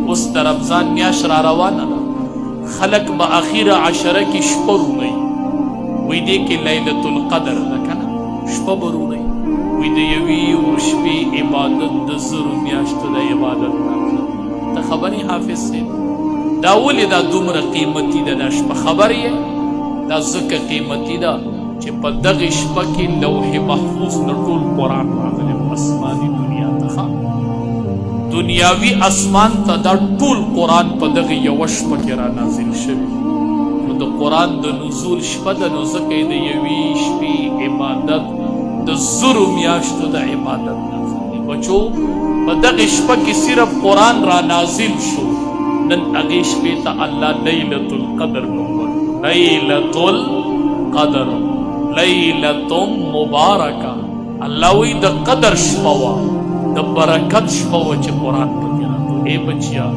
اوس د رمضان میاشت را روانه ده، خلک به اخیره عشره کې شپه روڼوي، وایي دې کې لیلة القدر ده که نه، شپه به روڼوي، وایي د یوې شپې عبادت د زرو میاشتو د عبادت نه. ته خبر یې حافظ صاحب دا ولې دا دومره قیمتي ده دا شپه؟ خبر یې دا ځکه قیمتي ده چې په دغې شپه کې لوح محفوظ نه ټول قرآن راغلی آسماني دنیا ته، دنیاوي اسمان ته دا ټول قرآن په دغې یوه شپه کې را نازل شوي. نو د قرآن د نزول شپه ده، نو ځکه یې د یوې شپې عبادت د زرو میاشتو د عبادت نازل دی. بچو په دغې شپه کې صرف قرآن را نازل شو، نن هغې شپې ته الله لیلة القدر نوم ورکړو. لیلة القدر لیلة مبارکه، الله وایي د قدر شپه وه، د برکت شپه وه چې قرآن پکې راتلو. ای بچیا،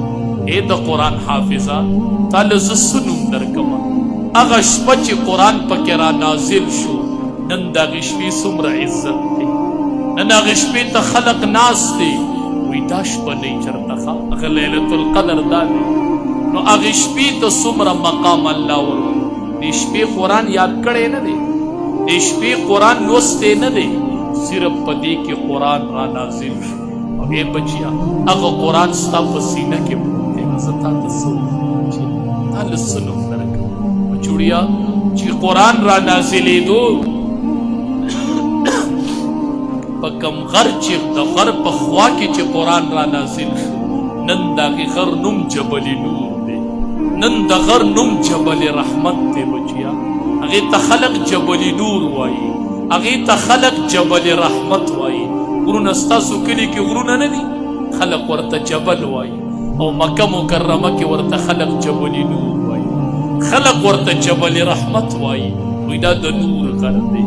ای د قرآن حافظه، تا له زه څه نوم درکمه؟ هغه شپه چې قرآن پکې را نازل شو، نن د هغې شپې څومره عزت دی، نن هغې شپې ته خلق ناست دی، وایي دا شپه نه چېرته ښه، هغه لیلة القدر دا دی. نو هغې شپې ته څومره مقام الله ورکړو. دې شپې قرآن یاد کړی نه دی، دې شپې قرآن لوستی نه دی، صرف په دې کې قرآن را نازل شو. او ای بچیا، هغه قرآن ستا په سینه کې پروت دی. زه تا ته څه وکړم چې تا له څه نوم درکړم؟ بچوړیا چې قرآن را نازلېدو په کوم غر چې د غر په خوا کې چې قرآن را نازل شو، نن د هغې غر نوم جبل نور دی، نن د غر نوم جبل رحمت دی. بچیا هغې ته خلق جبل نور وایي، هغې ته خلق جبل رحمت وایي. غرونه ستاسو کلي کې غرونه نه دي، خلق ورته جبل وایي، او مکه مکرمه کې ورته خلق جبل نور وایي، خلق ورته جبل رحمت وایي. وایي دا د نور غر دی،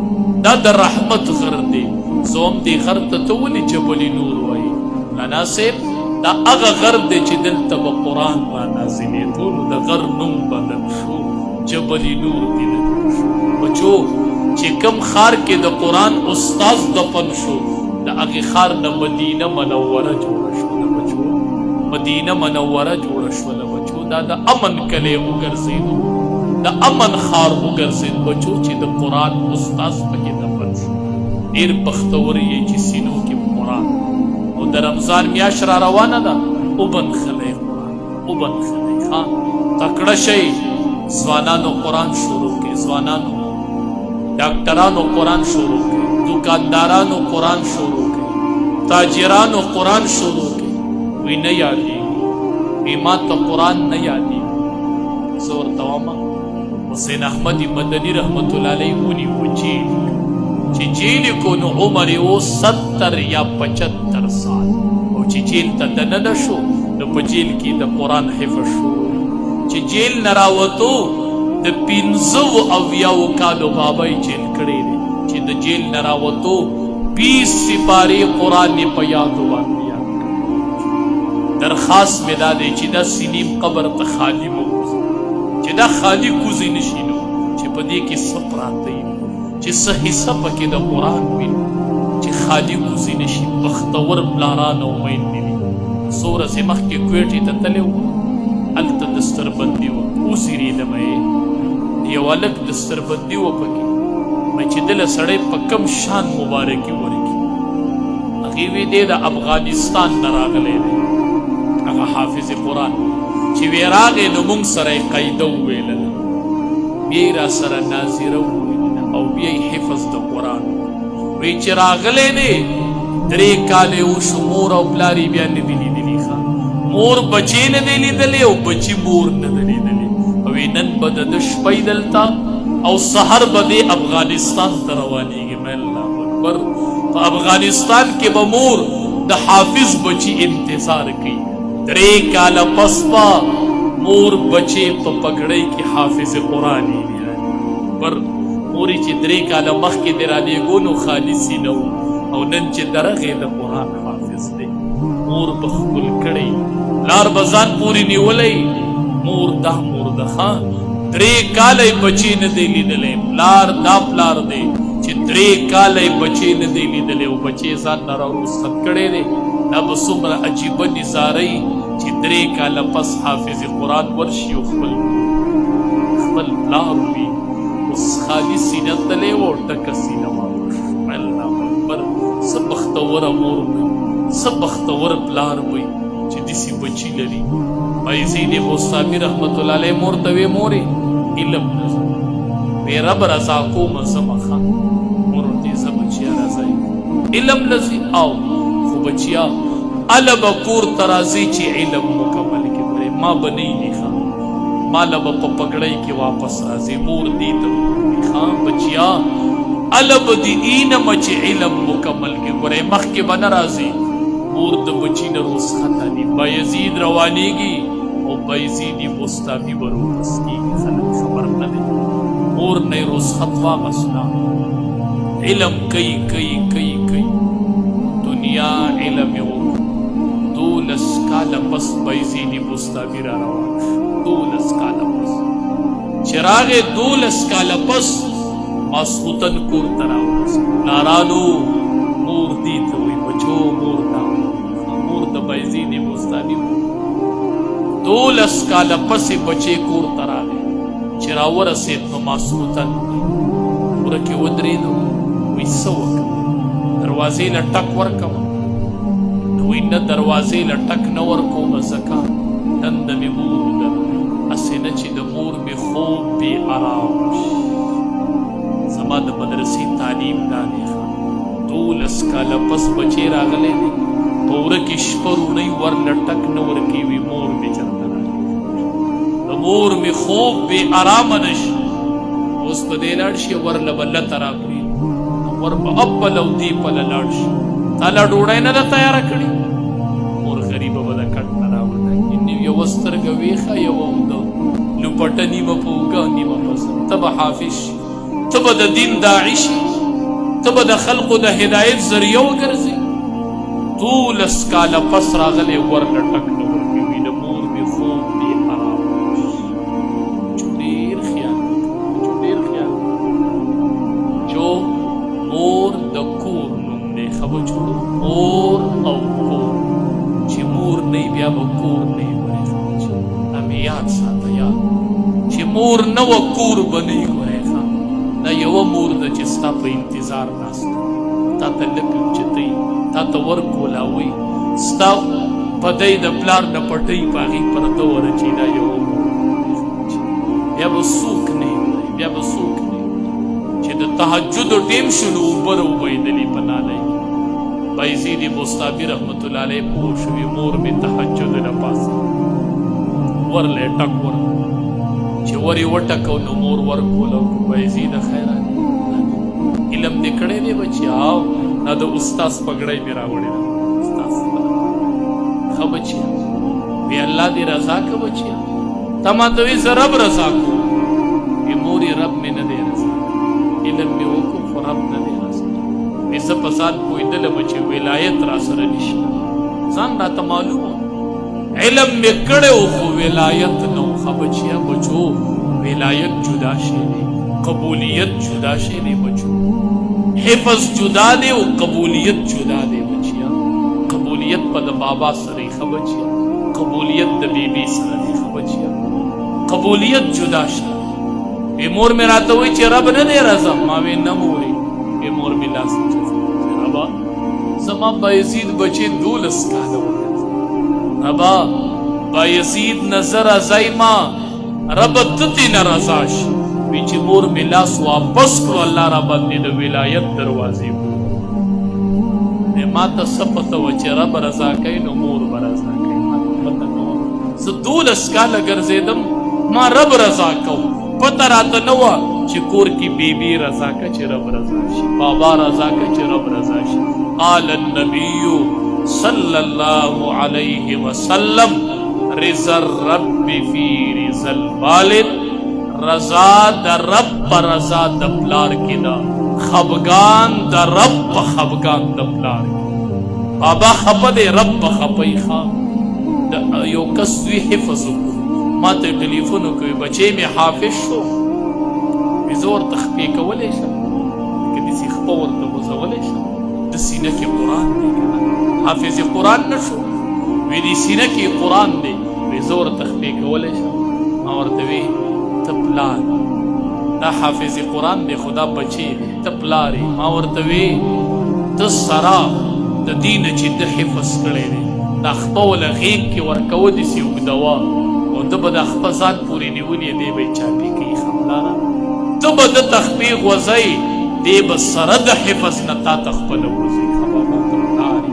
دا د رحمت غر دی. زه هم دې غر ته ته ولې جبل نور وایي؟ مولانا صاحب دا هغه غر دی چې دلته به قرآن را نازلېدو، نو د غر نوم بدل شو، جبل نور دې بدل شو. بچو چې کوم ښار کې د قرآن استاز دفن شو، د هغې ښار نه مدینه منوره جوړه شوله. بچو مدینه منوره جوړه شوله. بچو دا د امن کلی وګرځېدو، د امن ښار وګرځېد. بچو چې د قرآن استاز پکې دفن شو. ډېر بختور یې چې سینو کې قرآن. او د رمضان میاشت را روانه ده، وبنخلی قرآن، وبنخلی. ښه تکړه شئ، ځوانانو قرآن شروع کړئ، ځوانانو ډاکټرانو قرآن شروع کړئ، دکاندارانو قرآن شروع کړئ، تاجرانو قرآن شروع کړئ. وی نه یادېږي، وی ما ته قرآن نه یادېږي. زه ورته ومه حسین احمد مدني رحمت الله علیه ونیو جیل، چې جیل کو نو عمر یې و 70 یا 75 سال. او چې جیل ته دننه شو، نو په جیل کې د قرآن حفظ شو. چې جیل نه راوتو، د 75 کالو بابا یې جیل کړی دی. چې د جیل نه راوتو 20 سپارې قرآن یې په یادو باندې یاد کړی. درخواست مې دا دی چې دا سنیم قبر ته خالي مه وځي، چې دا خالي کوزې نه شي، نو چې په دې کې څه پراته وي، چې څه حصه پکې د قرآن وي، چې خالي کوزې نه شي. بختور پلاران او میندې وي. څو ورځې مخکې کویټې ته تللی وم، هلته دستربندي وه، وزېرېدم یې یو هلک دستربندي وه پکې، چې دله سړی په کم شان مبارکي ورکړي. هغې وی دی د افغانستان نه راغلی دی، هغه حافظ قرآن. چې وی راغی نو موږ سره یې قاعده وویلله، بیا یې را سره ناظره وویلله، او بیا یې حفظ د قرآن. وی چې راغلی دی 3 کاله وشو، مور او پلار یې بیا نه دي لیدلي. ښه مور بچې نه دی لیدلی، او بچي مور نه ده لیدلې. او وی نن به د ده شپی دلته، او سحر به دی افغانستان ته روانېږي. الله اکبر. په افغانستان کې به مور د حافظ بچی انتظار کوي. 3 کاله پس به مور بچې په پګړۍ کې حافظ قرآن یې پر مورې چې 3 کاله مخکې دې رالېږو نو خالي سینه و، او نن چې درغې د قرآن حافظ دی. مور به ښکل کړی، پلار به ځان پورې نیولی. مور دا مور ده، ښه 3 کاله یې بچې نه دی لیدلی. پلار دا پلار دی چې 3 کاله یې بچې نه دی لیدلی، او بچې ځان نه راورسخت کړی دی. دا به څومره عجیبه نظاره چې 3 کاله پس حافظ قرآن ورشي او خپل پلار وي اوس خالي سینه تلې و ټکه سینه مات الله اکبر څه بختوره مور وي څه بختور پلار وي چې داسې بچي لري بایزید بستامي رحمت الله علیه مور ته وی مورې علم وی رب رضا کومه زمه ښه مور ورته زه بچیا راځئ علم لذي او خو بچیا اله به کور ته راځي چې علم مکمل کړي ما به نه وي ښه ما له به په پګړۍ کې واپس راځي مور دې ته ښه بچیا اله به دې اینم چې علم مکمل کړي مخکې به نه راځي مور د بچی نه رخصته دي بایزید روانېږي او بایزید بستامي به روپس کېږي خلک خبر نه دی مور نه یې رخصت واغسته علم کوي دنیا علم یې وکړو 12 کاله پس بایزید بستامي را روان 12 کاله پس چې راغې 12 کاله پس ماسخوتن کور ته راورسېد پلارانو مور دې ته وایي بچو مور مور د بایزید بستامي 12 کاله پسې بچې کور ته راغی چې راورسېد نو ماسخوتن کوره کې ودرېدو وایي څه وکړم دروازې له ټک ورکړم وایي نه دروازې له ټک نه ورکوم ځکه دنده مې مور ده هسې نه چې د مور مې خوب بې ارام شي زما د مدرسې تعلیم دا دی 12 کاله پس بچې راغلی دی په وره کې شپه روڼۍ ورله ټک نه ورکوي مور مې چېرته راغلی د مور مې خوب بې ارامه نه شي اوس په دې لاړ شي ورله به لته راکړي ور به اپل او دې پله لاړ شي تا لا ډوډۍ نه ده تیاره کړې مور غریبه به د کټ نه راوړی یوه سترګه ویښه یوه اوږده لوپټه نیمه په اوږه نیمه په سر ته به حافظ شي ته به د دین داعي شي ته به د خلقو د هدایت ذریعه وګرځې 12 کاله پس راغلی ورله ټک نه ورکوي د مور مې خوب بې ارام چې ډېر خیال جو مور د کور نوم دی ښه بچو مور او کور چې مور نه بیا به کور نه همې یاد ساته یاد چې مور نه وه کور به نه یې ګورې ښه دا یوه مور ده چې ستا په انتظار ناسته تا ته لږ اوچتوي تا ته ورکولاوي ستا پدی د پلار نه پټۍ په هغې پرده وره چې دا یوه مور بیا به څوک نه بیا به څوک نه چې د تهجدو ټیم شو نو اوبه راوبهېدلې په نالۍ کې بایزید بستامي رحمت الله علیه پوه شوي مور مې تهجد نه پاسه ورله ټک ور چې ور یې وټکو نو مور ورکولو بایزیده خیره علم دې کړی دی بچیا دا د استاذ پګړۍ مې راوړې ده استاذ ښه بچیا وی الله دې رضا که بچیا تا ما ته وایي زه رب رضا کوم وی مور یې رب مې نه دی رضا علم مې وکړو خو رب نه دی رضا وی زه په ځان پوهېدلم چې ولایت را سره نشته ځان راته معلوم علم میں کڑے خو ولایت نو خبچیا بچو ولایت جدا شے دے قبولیت جدا شے دے بچو حفظ جدا دے و قبولیت جدا دے بچیا قبولیت پا دا بابا سرے خبچیا قبولیت دا بی بی سرے خبچیا قبولیت جدا شے اے مور میں راتا ہوئی چی رب نہ دے رضا ماوے نموری اے مور میں لازم چیزا ربا زما بایزید بچے 12 کالا ہوئی ربا بایزید نظر ازایما رب تتی نرازاش بیچی مور ملاس واپس کرو اللہ را بندی دا ولایت دروازی ما تا سپتا وچی رب رضا کئی نو مور برضا کئی ما پتا نو سا 12 کالا گرزیدم ما رب رضا کو پتا راتا نوا چی کور کی بی بی رضا کا چی رب رضا شی بابا رضا کا چی رب رضا شی قال النبیو صلی اللہ علیہ وسلم رضا الرب فی رضا الوالد رضا دا رب رضا دا پلار کی دا خبگان دا رب خبگان دا پلار کی بابا خب دے رب خبی خواه یو کس دوی حفظو ما تا ٹلیفونو کوئی بچے میں حافظ شو بیزور تخپی کولی شا کہ دیسی خبور تا بزولی شا دسینہ کی قرآن دی کنا حافظ قرآن نشو وی دی سینه کې قرآن دی وی زور تخفی کولی شم ما ورته وی ته پلار دا حافظ قرآن دی خدا بچی ته پلار ما ورته وی ته سرا د دین چې د حفظ کړی دی دا خپه وله غیږ کې ورکوه داسې اوږدوه او ته به د خپه ځان پورې نیولې دی به یې چاپې کوي خپلاره ته به د تخفی غوځئ دی به سره د حفظ نه تا ته خپله وځي خبابه ته پلار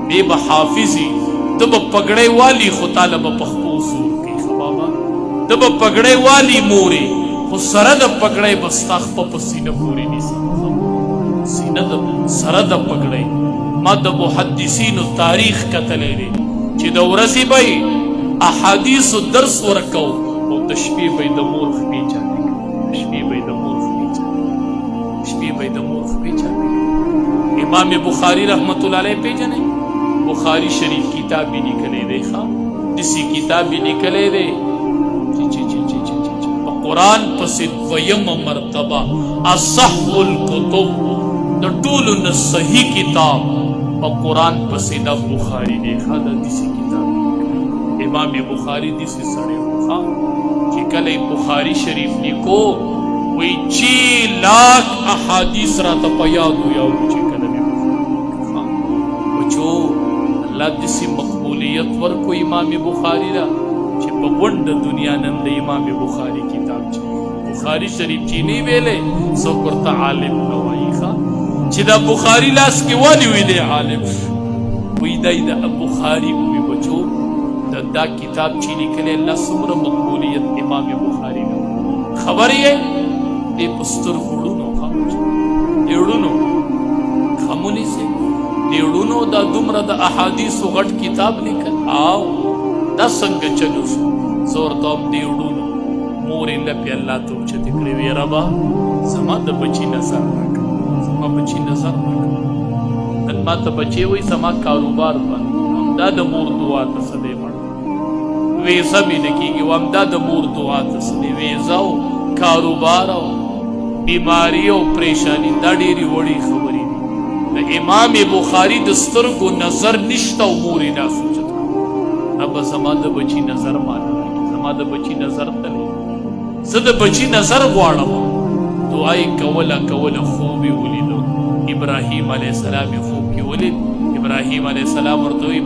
دی به حافظي ته به پګړی والي خو تاله به په خپو زور کوي خبابه ته به پګړی والي مورې خو سره د پګړی به ستا خپه په سینه پورې نیسي سینه د سره د پګړی ما د محدثینو تاریخ کتلی دی چې د ورځې به احادیثو درس ورکو او د شپې به یې د مور خپې چاپې کوي د شپې به یې د مور خپې چاپې شپې به یې د مور خپې چاپې کوي امام بخاري رحمت الله علیه پیژنئ بخاری شریف کتاب یې لیکلی دی ښه داسې کتاب یې لیکلی دی چې په قرآن پسې دویمه مرتبه اصح الکتب د ټولو نه صحیح کتاب په قرآن پسې دا بخاري دی ښه دا داسې کتاب امام بخاري داسې سړی و ښه چې کله یې بخاري شریف لیکو وایي 6 لاک احادیث راته په یاد و چې کله مې ښه بچو الله داسې مقبولیت ورکو امام بخاري ته چې په غونډه دنیا نن د امام بخاري کتاب چې بخاري شریف چې نه ویلی څوک ورته عالم نه وایي ښه چې دا بخاري لاس کې ولې وي دی عالم وایي دی د بخاري وي بچو دا کتاب چې لیکلی الله څومره مقبولیت امام بخاري نه خبر یې دی په سترګو ړونو ښه دی ړونو ښه ونیسئ دی ړونو دا دومره د احادیثو غټ کتاب لیکل او دا څنګه چلو شو زه ورته وم دی ړونو مور یې لپې الله ته اوچتې کړې وې ربه زما د بچي نظر راکړه زما بچي نظر راکړه نن ما ته بچې وایي زما کاروبار بند دا د مور دعا ته څه دی مړ ویزه مې نه کېږي وایم دا د مور دعا ته څه دی ویزه او کاروبار او بیماري او پریشاني دا ډېرې وړې خبرې دي د امام بخاري د سترګو نظر نشته او مور یې داسې اوچت کړه ربه زما د بچي نظر ماته راکړي زما د بچي نظر تللی زه د بچي نظر غواړم دعا یې کوله خوب یې ولیدو ابراهیم علیه السلام یې خوب کې ولید ابراهیم علیه السلام ورته وایي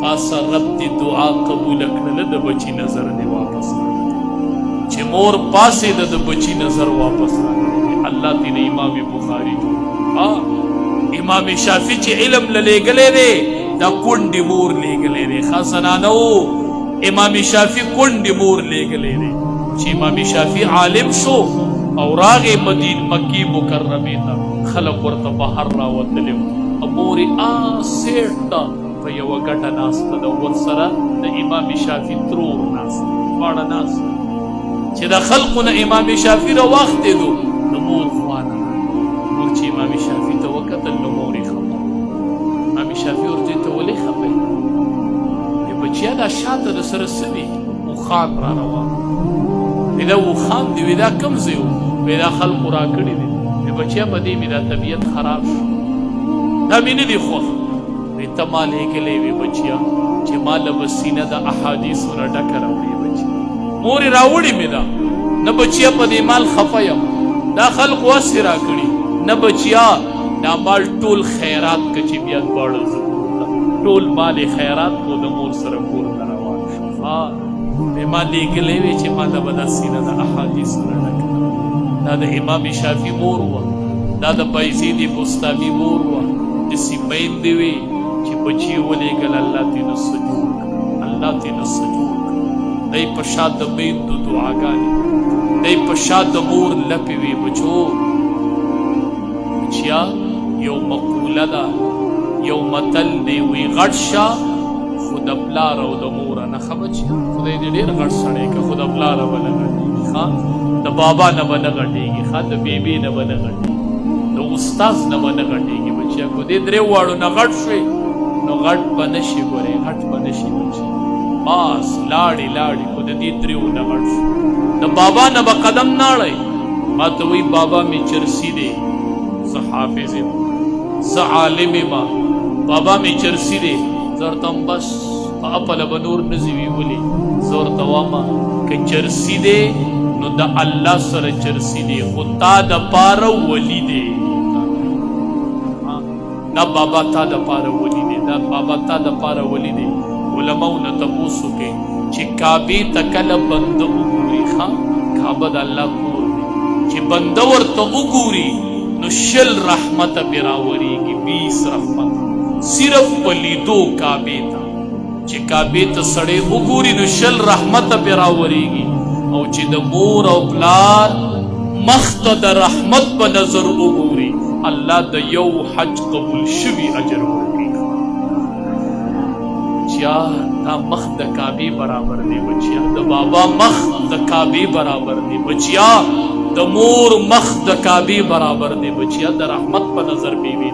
پاسه رب دې دعا قبوله کړله د بچي نظر دې واپس راغلی چې مور پاسېده د بچي نظر واپس راغلی الله دې نه امام بخاري جوړ امام شافعي چې علم له لیږلی دی دا کونډې مور لیږلی دی ښه زنانه امام شافعي کونډې مور لیږلی دی چې امام شافعي عالم شو او راغې مکې مکرمې ته خلک ورته بهر راوتلي وو مور یې سیټ ته په یوه ګټه ناسته ده ورسره د امام شافعي ترور ناست دواړه ناست چې د خلقو نه امام شافعي راواختېدو د مور خوا نه مور چې امام شافعي ته وکتل نو مور یې خفه امام شافعي ورته ته ولې خفه یې بچیا دا شاته د سره څه دي اوښان را روان وی دا اوښان دي وی دا کوم ځای و وی دا خلقو راکړي دي وی بچیا په دې مې دا طبیعت خراب شو دا مې نه دي خوښ وی ته ما لیږلی وی بچیا چې ما له به سینه د احادیثو نه ډکه راوړې بچیا مور یې راوړې مې ده نه بچیا په دې مال خفه یم دا خلقو هسې راکړي نه بچیا دا مال ټول خیرات که چې بیا دواړه زه ټول مال خیرات کو د مور سره کور ته روان شو وی ما لیږلی وی چې ما له به دا سینه د احادیثو نه ډکه دا د امام شافعي مور وه دا د بایزید بستامي مور وه داسې میندې وې چې بچي ولېږل الله ترې نه څه جوړ کړه الله ترې نه څه جوړ کړه دی په شا د میندو دعاګانې دی په شا د مور لپې وې بچو بچیا یو مقوله ده یو متل دی وی غټ شه خو د پلار او د موره نه ښه بچیا خدای دې ډېر غټ سړی که خو د پلاره به نه غټېږي ښه د بابا نه به نه غټېږي ښه د بیبي نه به نه غټېږي د استاذ نه به نه غټېږي بچیا کو دې درې واړو نه غټ شوې نو غټ به نه شي ګورې غټ به نه شي بچیا بس لاړې خو د دې دریو نه غټ شو د بابا نه به قدم نه اړئ ما ته وایي بابا مې چرسي دی زه حافظ یم زه عالم یم بابا مې چرسي دی زورتم بس په خپل بنور نزي ویولي زورته واما که چرسی دی نو د الله سره چرسی دی خو تا د پاره ولی دی دا بابا تا د پاره ولی دی دا بابا تا د پاره ولی دی علماء نه تاسو کې چې کعبه تکل بنده وګوري ښا کعبه د الله کور دی چې بنده ورته وګوري نو شل رحمت براوريږي 20 رحمت صرف پلیدو کعبه ته چې کعبه ته سړی وګوري نو شل رحمت براوريږي او چې د مور او پلار مخ ته د رحمت په نظر وګوري الله د یو حج قبول شوی اجر ورکړي چیا دا مخ د کعبه برابر دی بچیا د بابا مخ د کعبه برابر دی بچیا د مور مخ د کعبه برابر دی بچیا د رحمت په نظر بیوی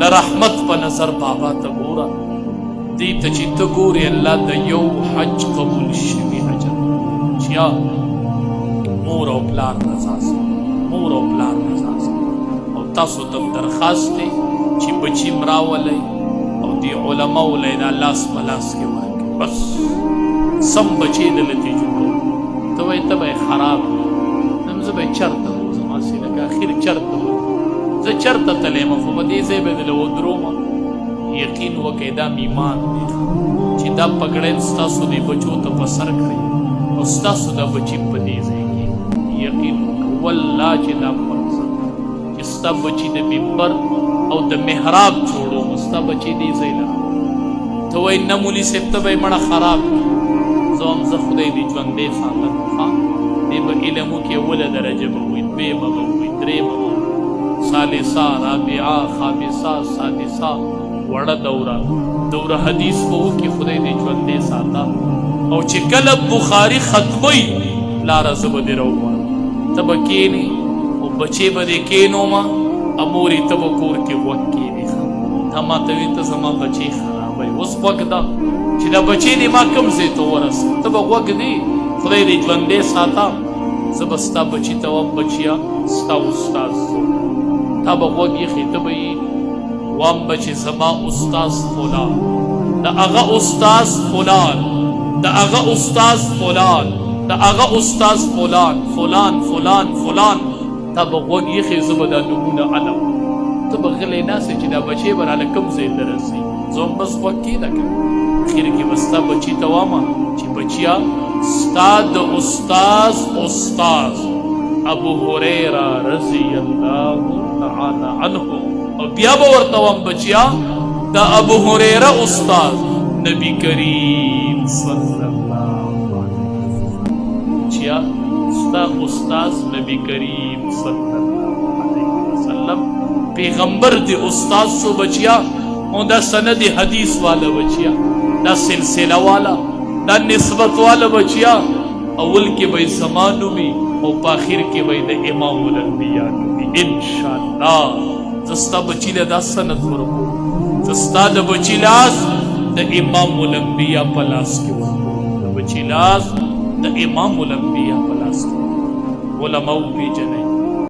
د رحمت په نظر بابا ته ګوره دی ته چې ته ګورې الله د یو حج قبول شوی اجر چیا مور او پلار نزاز مور او پلار نزاز او تاسو ته درخواست دی چې بچی مراولئ او دی علماء ولې دا لاس پلاس کې ورکړي بس سم بچی د نتیجو کو ته وای ته به خراب نم زه به چرته زما سي لکه اخر چرته زه چرته تلې مخ په دې ځای به له ودروم یقین وکړه دا ایمان دی چې دا پګړې ستاسو دی بچو ته په سر کړی او ستاسو دا بچی په دې ځای کې یقین والله چې دا مقصد چې ستا بچی د منبر او د محراب جوړو مستا بچی دی زیلا ته وای نمونی سپته به مړه خراب زوم زه خدای دی ژوندې ساتم ها دی به علمو کې اوله درجه به وي دوی به وي درې به ثالثه رابعه خامسه سادسه وړه دوره حدیث په کې خدای دی ژوندې ساته او چې کله بخاری ختمي لاره زبه دی روان تب کېنی او بچي به دی کېنو ما اموري تب کور کې وکی دی تا ما ته وی ته زما بچي خرابوي اوس وخت دا چې دا بچي دی ما کم زه ته ورس تب وګ دی خدای دې ژوندې ساته زبستا بچي ته و بچیا ستا استاد تا به وګ یې خطبې وام بچي زما استاد فلان دا هغه استاد فلان دا هغه استاد فلان دا هغه استاد فلان فلان فلان فلان تا به غوږ یې زه به دا نومونه علم ته به غلی ناستې چې دا بچی به راله کوم ځای ته رسي زه هم بس غوږ کښېنه کړم اخر کې به ستا بچي ته وامه چې بچیا ستا د استاز استاز ابو هریره رضی الله تعالی عنه او بیا به ورته وایم بچیا دا ابو هریره استاز نبی کریم صلی الله چیا ستا استاز نبی کریم صلی اللہ علیہ وسلم پیغمبر دی استاز شو بچیا او دا سند حدیث والا بچیا دا سلسلہ والا دا نسبت والا بچیا اول کے بھئی زمانو میں او پاخر کے بھئی دا امام الانبیاء میں انشاءاللہ زستا بچی لے دا سند ورکو زستا دا بچی لاز دا امام الانبیاء پلاس کے ورکو دا بچی لاز دا امام الانبیاء پلاس کے علماء بھی جنے